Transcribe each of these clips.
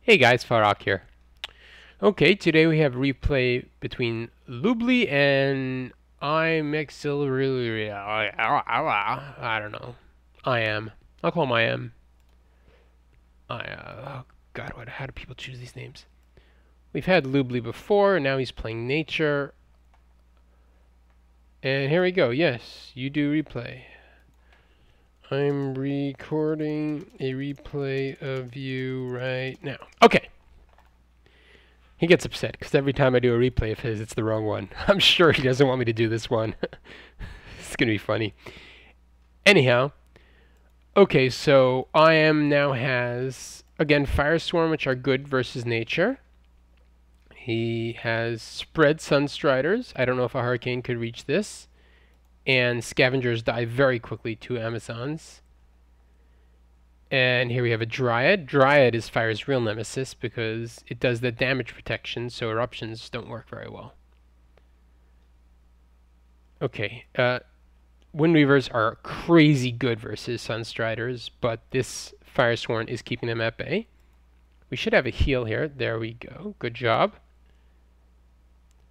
Hey guys, Farrak here. Okay, today we have replay between Lubli and iMxiLyRiiX. I don't know. I'll call him IM. Oh God, how do people choose these names? We've had Lubli before, and now he's playing nature. And here we go. Yes, you do replay. I'm recording a replay of you right now. Okay. He gets upset because every time I do a replay of his, it's the wrong one. I'm sure he doesn't want me to do this one. It's going to be funny. Anyhow, okay, so IM now has, again, Firestorm, which are good versus nature. He has spread Sunstriders. I don't know if a Hurricane could reach this. And Scavengers die very quickly to Amazons. And here we have a Dryad. Dryad is Fire's real nemesis because it does the damage protection, so eruptions don't work very well. Okay, Windweavers are crazy good versus Sunstriders, but this Firesworn is keeping them at bay. We should have a heal here. There we go. Good job.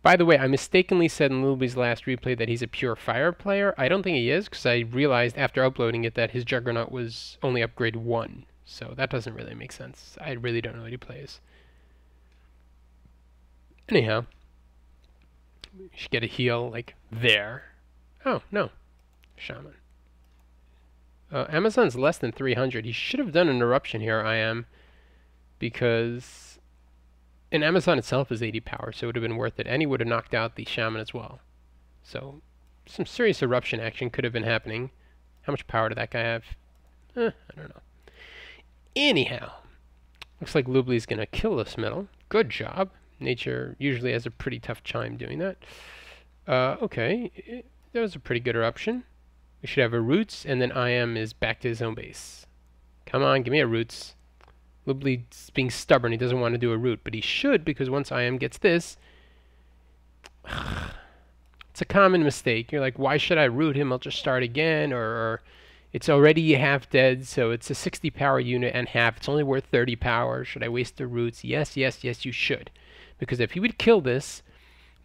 By the way, I mistakenly said in Lubli's last replay that he's a pure fire player. I don't think he is, because I realized after uploading it that his Juggernaut was only upgrade 1. So that doesn't really make sense. I really don't know what he plays. Anyhow, we should get a heal, like, there. Oh, no. Shaman. Amazon's less than 300. He should have done an eruption here, because... And Amazon itself is 80 power, so it would have been worth it. And he would have knocked out the Shaman as well. So, some serious eruption action could have been happening. How much power did that guy have? I don't know. Anyhow, looks like Lubli's going to kill this middle. Good job. Nature usually has a pretty tough time doing that. Okay, that was a pretty good eruption. We should have a Roots, and then IM is back to his own base. Come on, give me a Roots. Lubli's being stubborn. He doesn't want to do a root, but he should, because once IM gets this, it's a common mistake. You're like, why should I root him? I'll just start again, or it's already half dead, so it's a 60 power unit and half. It's only worth 30 power. Should I waste the roots? Yes, yes, yes, you should. Because if he would kill this,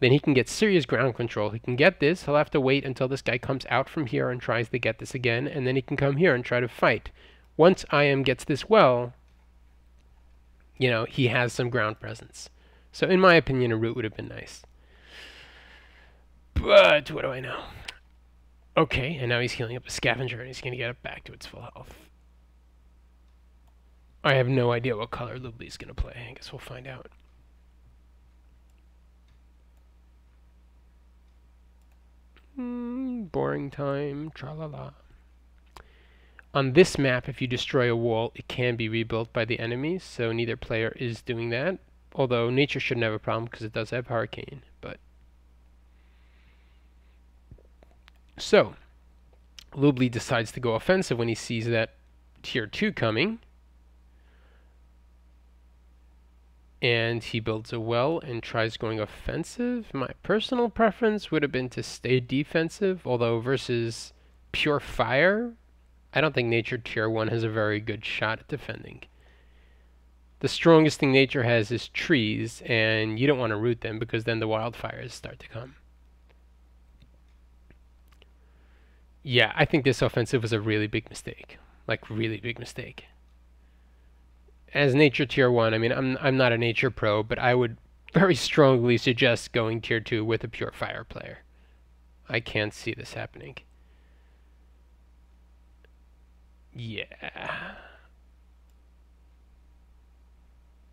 then he can get serious ground control. He can get this. He'll have to wait until this guy comes out from here and tries to get this again, and then he can come here and try to fight. Once IM gets this well, you know, he has some ground presence. So in my opinion, a root would have been nice. But what do I know? Okay, and now he's healing up a Scavenger, and he's going to get it back to its full health. I have no idea what color Lubli's going to play. I guess we'll find out. Boring time, tra-la-la. On this map, if you destroy a wall, it can be rebuilt by the enemies, so neither player is doing that. Although nature shouldn't have a problem because it does have Hurricane. But so, Lubli decides to go offensive when he sees that tier 2 coming. And he builds a well and tries going offensive. My personal preference would have been to stay defensive, although versus pure fire, I don't think nature tier 1 has a very good shot at defending. The strongest thing nature has is trees, and you don't want to root them because then the wildfires start to come. Yeah, I think this offensive was a really big mistake. Like, really big mistake. As nature tier 1, I mean, I'm not a nature pro, but I would very strongly suggest going tier 2 with a pure fire player. I can't see this happening. Yeah.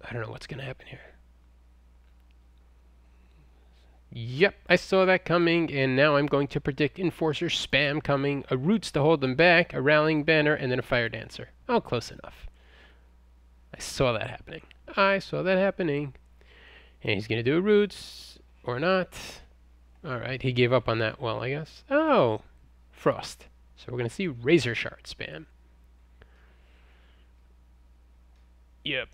I don't know what's going to happen here. Yep, I saw that coming, and now I'm going to predict Enforcer spam coming, a Roots to hold them back, a Rallying Banner, and then a Fire Dancer. Oh, close enough. I saw that happening. I saw that happening. And he's going to do a Roots, or not. Alright, he gave up on that well, I guess. Oh, Frost. So we're going to see Razor Shard spam. Yep.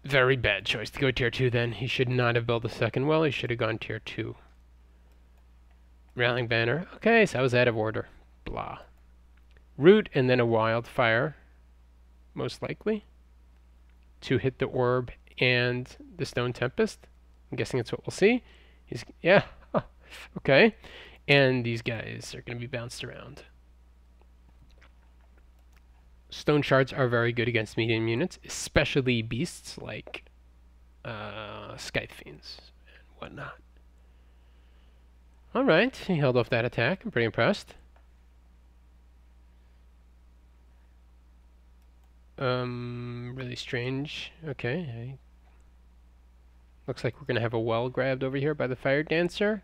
Very bad choice to go tier 2 then. He should not have built a second well. He should have gone tier 2. Rallying Banner. Okay, so I was out of order. Blah. Root and then a Wildfire. Most likely. To hit the orb and the Stone Tempest. I'm guessing that's what we'll see. Yeah, huh. Okay. And these guys are going to be bounced around. Stone Shards are very good against medium units, especially beasts like Scythe Fiends and whatnot. Alright, he held off that attack. I'm pretty impressed. Really strange. Okay. Looks like we're going to have a well grabbed over here by the Fire Dancer.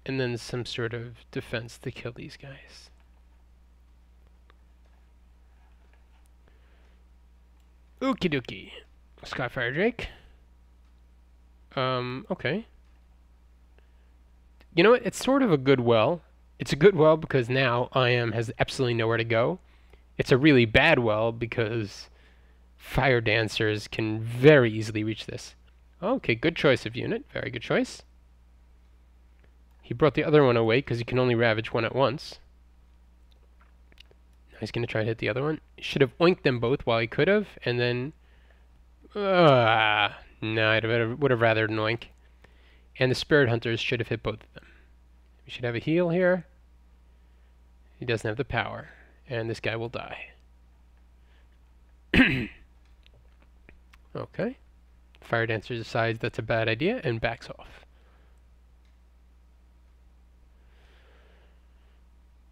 And then some sort of defense to kill these guys. Okie dokie. Skyfire Drake. Okay. You know what? It's sort of a good well. It's a good well because now IM has absolutely nowhere to go. It's a really bad well because Fire Dancers can very easily reach this. Okay, good choice of unit. Very good choice. He brought the other one away because he can only ravage one at once. Now he's going to try to hit the other one. He should have oinked them both while he could have, and then... no, I would have rather than oink. And the Spirit Hunters should have hit both of them. We should have a heal here. He doesn't have the power. And this guy will die. Okay. Fire Dancer decides that's a bad idea and backs off.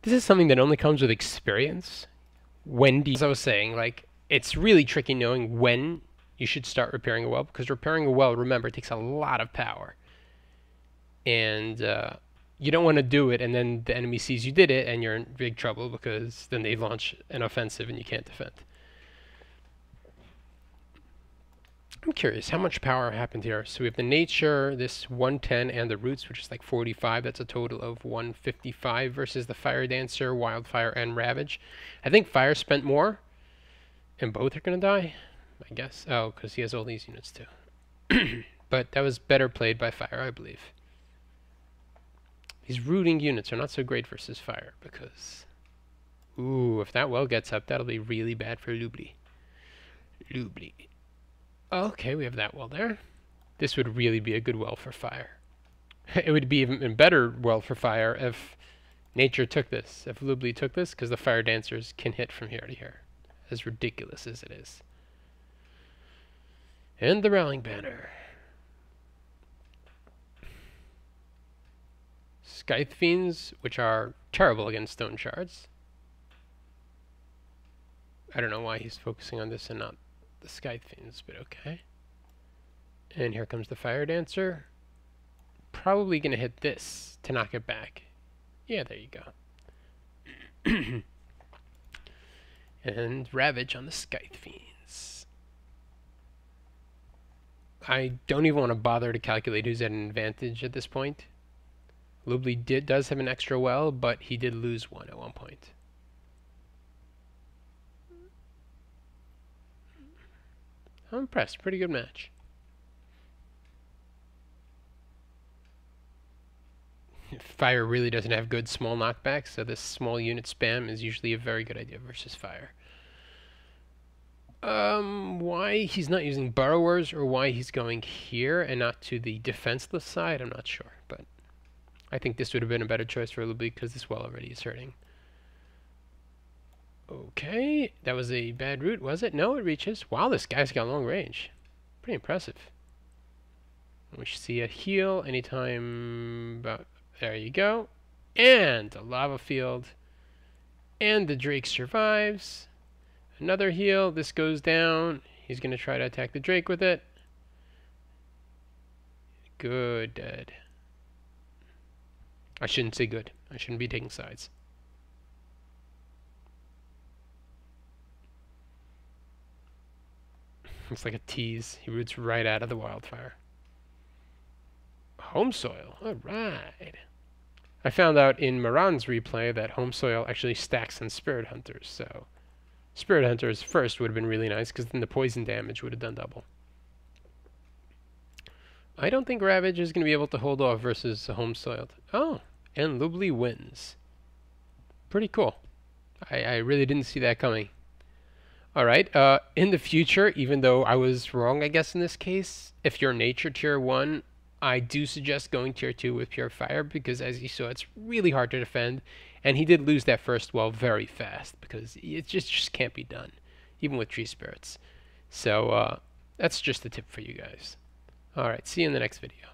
This is something that only comes with experience. As I was saying, like, it's really tricky knowing when you should start repairing a well, because repairing a well, remember, it takes a lot of power. And you don't want to do it and then the enemy sees you did it and you're in big trouble because then they launch an offensive and you can't defend. I'm curious, how much power happened here? So we have the nature, this 110, and the roots, which is like 45. That's a total of 155 versus the Fire Dancer, Wildfire, and Ravage. I think Fire spent more, and both are going to die, I guess. Oh, because he has all these units too. But that was better played by Fire, I believe. These rooting units are not so great versus Fire, because... Ooh, if that well gets up, that'll be really bad for lubli. Lubli. Okay, we have that well there. This would really be a good well for Fire. It would be even better well for Fire if nature took this, if lubli took this, because the Fire Dancers can hit from here to here, as ridiculous as it is. And the Rallying Banner. Scythe Fiends, which are terrible against Stone Shards. I don't know why he's focusing on this and not the Scythe Fiends, but okay. And here comes the Fire Dancer. Probably going to hit this to knock it back. Yeah, there you go. And Ravage on the Scythe Fiends. I don't even want to bother to calculate who's at an advantage at this point. Lubli does have an extra well, but he did lose one at one point. I'm impressed. Pretty good match. Fire really doesn't have good small knockbacks, so this small unit spam is usually a very good idea versus Fire. Why he's not using Burrowers or why he's going here and not to the defenseless side, I'm not sure, but I think this would have been a better choice for Lubli because this well already is hurting. Okay, that was a bad route, was it? No, it reaches. Wow, this guy's got long range. Pretty impressive. We should see a heal anytime about... There you go. And a lava field. And the Drake survives. Another heal. This goes down. He's going to try to attack the Drake with it. Good, dead. I shouldn't say good. I shouldn't be taking sides. Looks like a tease. He roots right out of the Wildfire. Home Soil. Alright. I found out in Moran's replay that Home Soil actually stacks on Spirit Hunters, so Spirit Hunters first would have been really nice, because then the poison damage would have done double. I don't think Ravage is going to be able to hold off versus Home Soiled. Oh, and Lubli wins. Pretty cool. I really didn't see that coming. All right. In the future, even though I was wrong, I guess in this case, if you're nature tier 1, I do suggest going tier 2 with pure fire because, as you saw, it's really hard to defend. And he did lose that first wall very fast because it just can't be done, even with tree spirits. So that's just a tip for you guys. All right. See you in the next video.